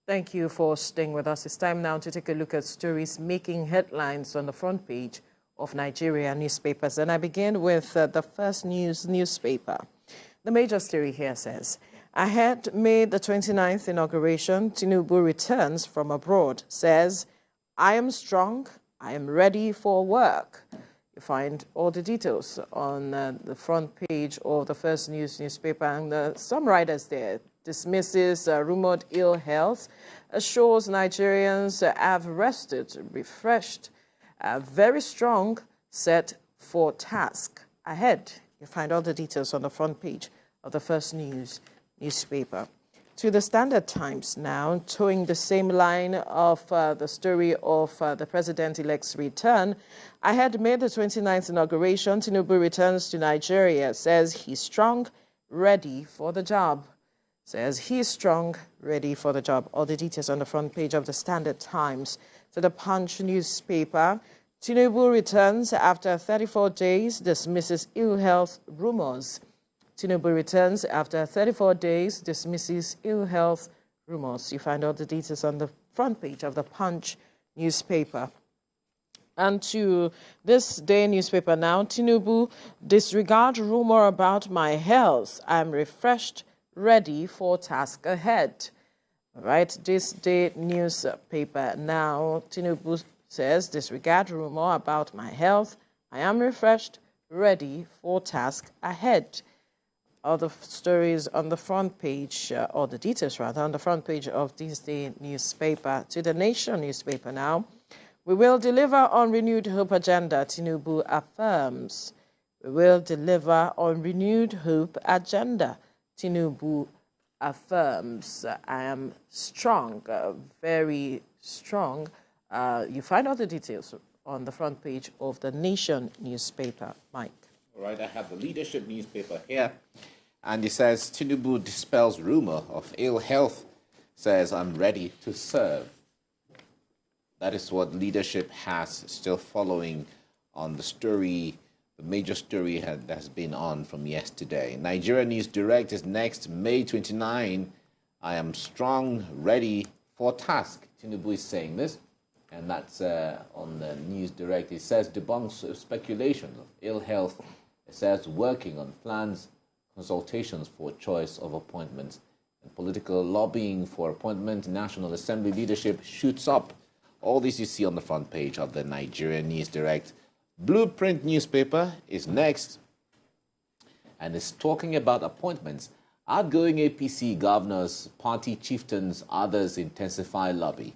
Thank you for staying with us. It's time now to take a look at stories making headlines on the front page of Nigeria newspapers. And I begin with the First News newspaper. The major story here says, ahead May the 29th inauguration, Tinubu returns from abroad, says, I am strong, I am ready for work. You find all the details on the front page of the First News newspaper, and some writers there dismisses rumored ill health, assures Nigerians have rested, refreshed, very strong, set for task ahead. You find all the details on the front page of the First News newspaper. To the Standard Times now, towing the same line of the story of the president-elect's return. Ahead May the 29th inauguration, Tinubu returns to Nigeria, says he's strong, ready for the job. Says he's strong, ready for the job. All the details on the front page of the Standard Times. To the Punch newspaper, Tinubu returns after 34 days, dismisses ill health rumors. Tinubu returns after 34 days, dismisses ill health rumors. You find all the details on the front page of the Punch newspaper. And to this day newspaper now, Tinubu, disregard rumor about my health. I'm refreshed, ready for task ahead. All right, this day newspaper now, Tinubu says, disregard rumor about my health. I am refreshed, ready for task ahead. All the stories on the front page, or the details rather, on the front page of this day newspaper. To the Nation newspaper now, we will deliver on renewed hope agenda, Tinubu affirms. We will deliver on renewed hope agenda. Tinubu affirms, I am strong, very strong. You find all the details on the front page of the Nation newspaper. Mike. All right, I have the Leadership newspaper here, and it says, Tinubu dispels rumor of ill health, says, I'm ready to serve. That is what Leadership has, still following on the story. The major story has been on from yesterday. Nigeria News Direct is next, May 29. I am strong, ready for task. Tinubu is saying this, and that's on the News Direct. It says debunks speculation of ill health. It says working on plans, consultations for choice of appointments, and political lobbying for appointment. National Assembly leadership shoots up. All this you see on the front page of the Nigeria News Direct. Blueprint newspaper is next, and is talking about appointments. Outgoing APC governors, party chieftains, others intensify lobby.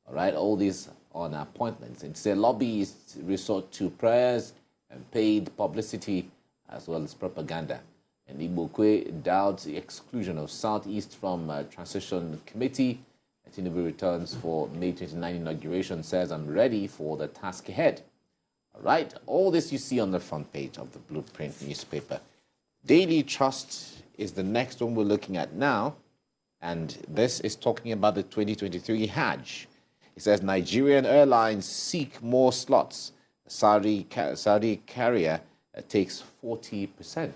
All right, all these on appointments. It's a lobbyists resort to prayers and paid publicity as well as propaganda. And Ibokwe doubts the exclusion of Southeast from Transition Committee. Tinubu returns for May 29 inauguration, says, I'm ready for the task ahead. All right, all this you see on the front page of the Blueprint newspaper. Daily Trust is the next one we're looking at now, and this is talking about the 2023 Hajj. It says Nigerian airlines seek more slots. Saudi carrier takes 40%.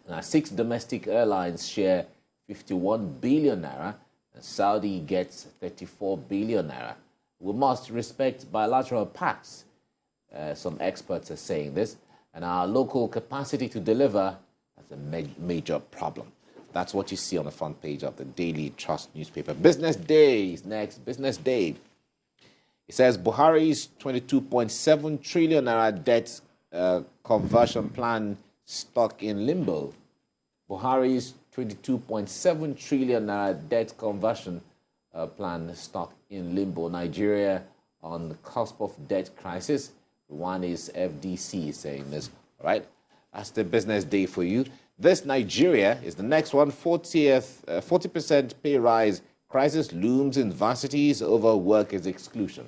Now, 6 domestic airlines share 51 billion naira, and Saudi gets 34 billion naira. We must respect bilateral pacts. Some experts are saying this, and our local capacity to deliver is a major problem. That's what you see on the front page of the Daily Trust newspaper. Business Day is next. Business Day. It says Buhari's 22.7 trillion naira debt conversion plan stuck in limbo. Buhari's 22.7 trillion naira debt conversion plan stuck in limbo. Nigeria on the cusp of debt crisis. One is FDC saying this. All right, that's the Business Day for you. This Nigeria is the next one. 40% pay rise. Crisis looms in varsities over workers' exclusion.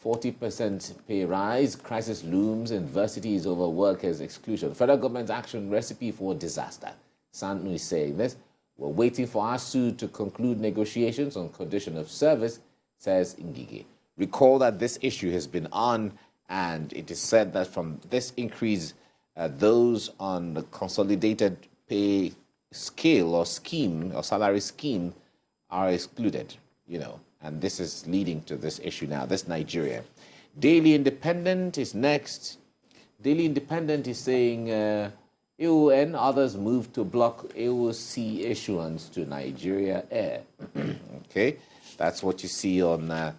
40% pay rise. Crisis looms in varsities over workers' exclusion. Federal government action recipe for disaster. Sanu is saying this. We're waiting for ASU to conclude negotiations on condition of service, says Ngige. Recall that this issue has been on, and it is said that from this increase, those on the consolidated pay scale or scheme or salary scheme are excluded, and this is leading to this issue now, this Nigeria. Daily Independent is next. Daily Independent is saying EU and others move to block AOC issuance to Nigeria Air. Okay, that's what you see on the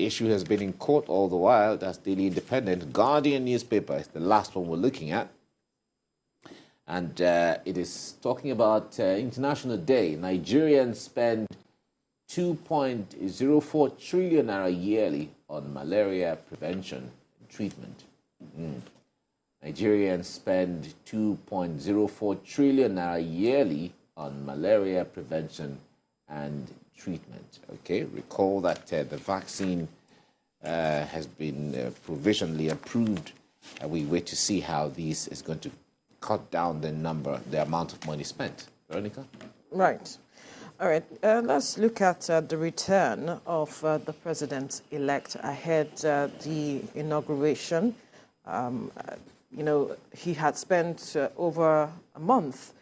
issue has been in court all the while. That's Daily Independent. Guardian newspaper is the last one we're looking at. And it is talking about International Day. Nigerians spend 2.04 trillion naira yearly on malaria prevention and treatment. Nigerians spend 2.04 trillion naira yearly on malaria prevention and treatment. Okay, recall that the vaccine has been provisionally approved. We wait to see how this is going to cut down the amount of money spent. Veronica? Right. All right, let's look at the return of the president-elect ahead the inauguration. He had spent over a month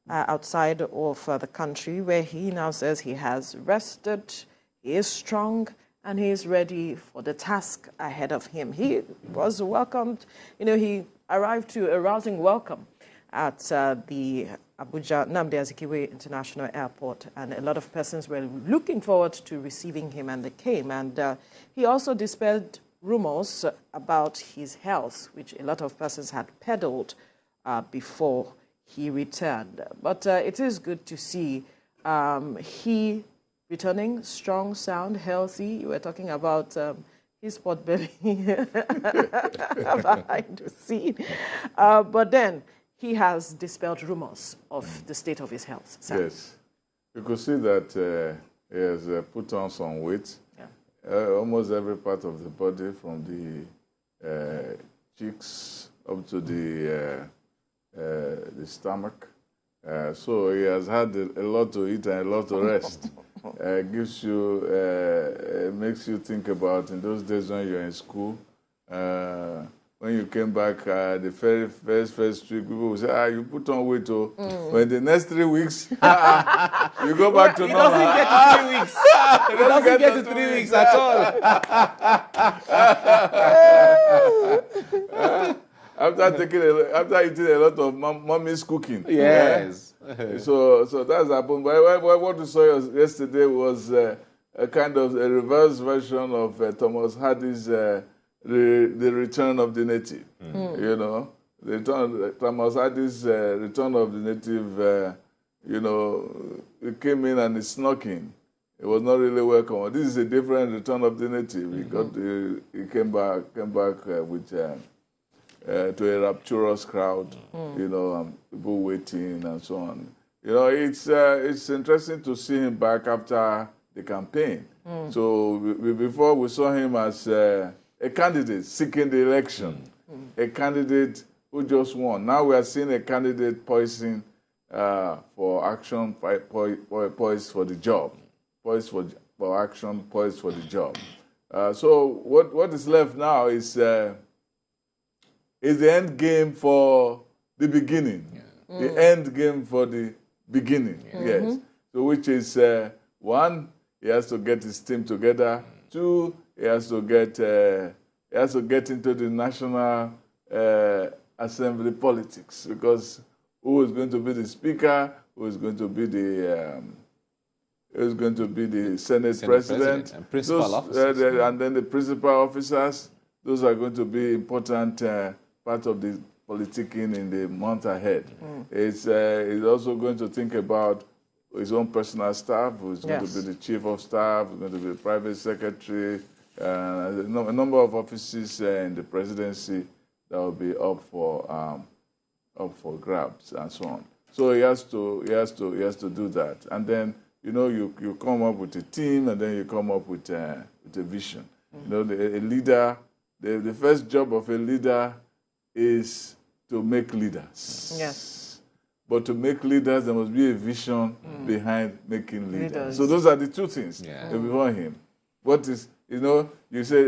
outside of the country, where he now says he has rested, he is strong, and he is ready for the task ahead of him. He was welcomed, he arrived to a rousing welcome at the Abuja Nnamdi Azikiwe International Airport, and a lot of persons were looking forward to receiving him, and they came. And he also dispelled rumors about his health, which a lot of persons had peddled before he returned. But it is good to see he returning strong, sound, healthy. You were talking about his pot belly behind the scene. But then he has dispelled rumors of the state of his health. Sam. Yes. You could see that he has put on some weight. Yeah. Almost every part of the body, from the cheeks up to the stomach. So he has had a lot to eat and a lot to rest. Gives you, makes you think about in those days when you're in school. When you came back, the very first week, people would say, you put on weight. Oh. When the next 3 weeks, you go back to normal. He doesn't get to 3 weeks. He doesn't get to 3 weeks at all. After eating a lot of mommy's cooking. Yes. Yeah? So that's happened. But what we saw yesterday was a kind of a reverse version of Thomas Hardy's the return of the native. Thomas Hardy's return of the native, he came in and he snuck in. It was not really welcome. This is a different return of the native. He came back with to a rapturous crowd, people waiting and so on. It's interesting to see him back after the campaign. So before we saw him as a candidate seeking the election, a candidate who just won. Now we are seeing a candidate poising for action, poised for the job, poised for action, poised for the job. So what is left now is the end game for the beginning, the end game for the beginning. Yes. So which is one, he has to get his team together. Two, he has to get into the National Assembly politics, because who is going to be the speaker, who is going to be the Senate president, and principal officers, and then the principal officers. Those are going to be important part of the politicking in the month ahead. He's also going to think about his own personal staff, who's going to be the chief of staff, who's going to be the private secretary, a number of offices in the presidency that will be up for grabs and so on. So he has to do that, and then you come up with a team, and then you come up with a vision. A leader. The first job of a leader is to make leaders. Yes. But to make leaders, there must be a vision behind making leaders. So those are the two things before him. What is, you say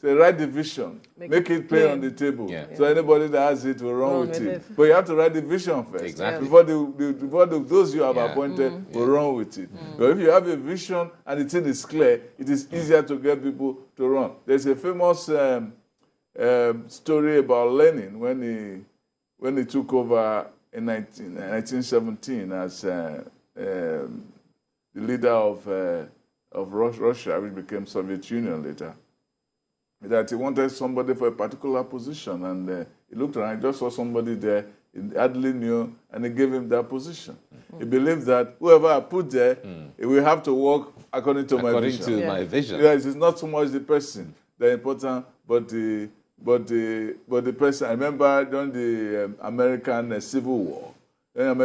write the vision, make it plain on the table. Yeah. So anybody that has it will run with it. But you have to write the vision first. Exactly. Before those you have appointed will run with it. But if you have a vision and the thing is clear, it is easier to get people to run. There's a famous story about Lenin when he took over in 1917 as the leader of Russia, which became Soviet Union later, that he wanted somebody for a particular position, and he looked around, he just saw somebody there, he hardly knew, and he gave him that position. He believed that whoever I put there, he will have to work according to my vision. According to my vision. Yes, it's not so much the person that important, but the person. I remember during the American Civil War, and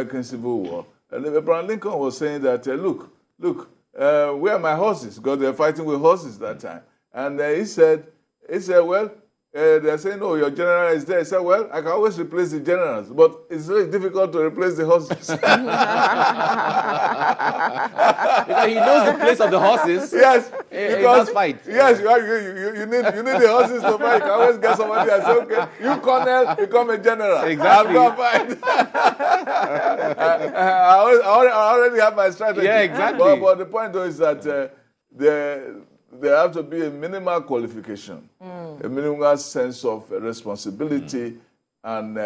Abraham Lincoln was saying that, look, where are my horses? Because they were fighting with horses that time. And he said, well, they're saying, oh, your general is there. He said, well, I can always replace the generals, but it's very difficult to replace the horses. Because he knows the place of the horses. Yes, because fight. Yes, you need the horses to fight. You can always get somebody and say, okay, you colonel, become a general. Exactly. I'll go fight. I already have my strategy. Yeah, exactly. But the point though is that there have to be a minimal qualification, a minimal sense of responsibility and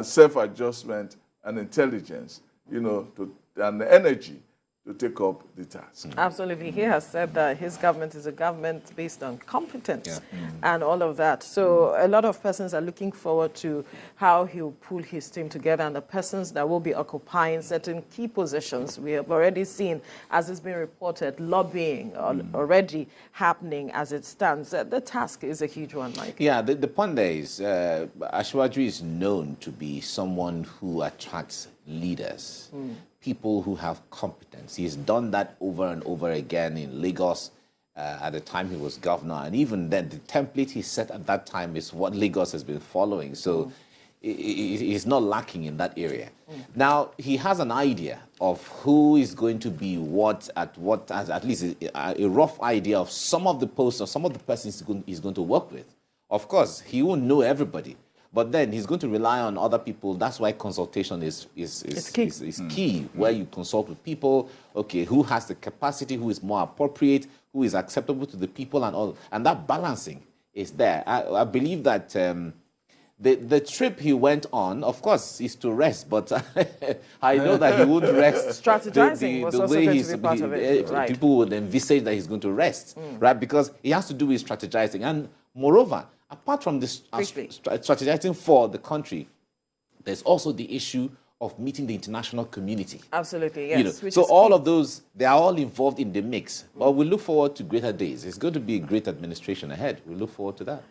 self-adjustment and intelligence, and energy to take up the task. Absolutely. He has said that his government is a government based on competence and all of that. So a lot of persons are looking forward to how he'll pull his team together and the persons that will be occupying certain key positions. We have already seen, as it's been reported, lobbying already happening as it stands. The task is a huge one, Mike. Yeah, the point there is, Asiwaju is known to be someone who attracts leaders. People who have competence. He's done that over and over again in Lagos at the time he was governor. And even then, the template he set at that time is what Lagos has been following. So he's not lacking in that area. Now, he has an idea of who is going to be at least a rough idea of some of the posts or some of the persons he's going to work with. Of course, he won't know everybody. But then he's going to rely on other people. That's why consultation is key, where you consult with people. Okay, who has the capacity, who is more appropriate, who is acceptable to the people, and all. And that balancing is there. I believe that the trip he went on, of course, is to rest. But I know that he would rest. Strategizing was also going to be part of it. Right. People would envisage that he's going to rest, right? Because he has to do with strategizing. And moreover, apart from this strategizing for the country, there's also the issue of meeting the international community. Absolutely, yes. So all of those, they are all involved in the mix. But we look forward to greater days. It's going to be a great administration ahead. We look forward to that.